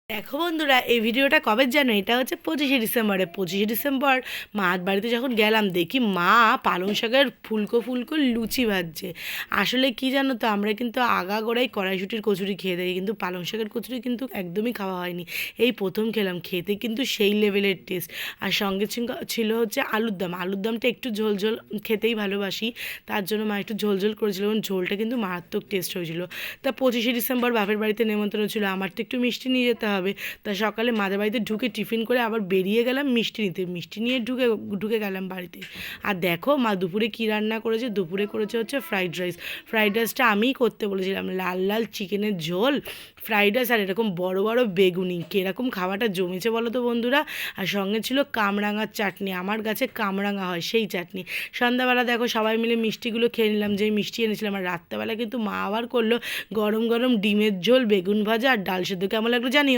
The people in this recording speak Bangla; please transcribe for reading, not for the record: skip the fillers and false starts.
দেখো বন্ধুরা, এই ভিডিওটা কবে জানো? এটা হচ্ছে 25শে ডিসেম্বরে। 25শে ডিসেম্বর মার বাড়িতে যখন গেলাম, দেখি মা পালং শাকের ফুলকো ফুলকো লুচি ভাজছে। আসলে কি জানো তো, আমরা কিন্তু আগাগোড়াই কড়াইশুঁটির কচুরি খেয়ে থাকি, কিন্তু পালং শাকের কচুরি কিন্তু একদমই খাওয়া হয়নি। এই প্রথম খেলাম, খেতে কিন্তু সেই লেভেলের টেস্ট। আর সঙ্গে ছিল হচ্ছে আলুর দম। আলুর দমটা একটু ঝোল ঝোল খেতেই ভালোবাসি, তার জন্য মা একটু ঝোল ঝোল করেছিল এবং ঝোলটা কিন্তু মারাত্মক টেস্ট হয়েছিল। তা 25শে ডিসেম্বর বাপের বাড়িতে নেমন্ত্রণ ছিল, আমার তো একটু মিষ্টি নিয়ে যেতে হবে। তা সকালে মাদের বাড়িতে ঢুকে টিফিন করে আবার বেরিয়ে গেলাম মিষ্টি নিতে। মিষ্টি নিয়ে ঢুকে ঢুকে গেলাম বাড়িতে। আর দেখো মা দুপুরে কী রান্না করেছে। দুপুরে করেছে হচ্ছে ফ্রাইড রাইস। ফ্রাইড রাইসটা আমিই করতে বলেছিলাম। লাল লাল চিকেনের ঝোল, ফ্রাইড রাইস, আর এরকম বড় বড় বেগুনি। কীরকম খাওয়াটা জমেছে বলো তো বন্ধুরা। আর সঙ্গে ছিল কামরাঙার চাটনি, আমার গাছে কামরাঙা হয় সেই চাটনি। সন্ধ্যাবেলা দেখো সবাই মিলে মিষ্টিগুলো খেয়ে নিলাম, যেই মিষ্টি এনেছিলাম। আর রাত্রেবেলা কিন্তু মা আবার করলো গরম গরম ডিমের ঝোল, বেগুন ভাজা আর ডাল সেদ্ধ। কেমন লাগলো জানি।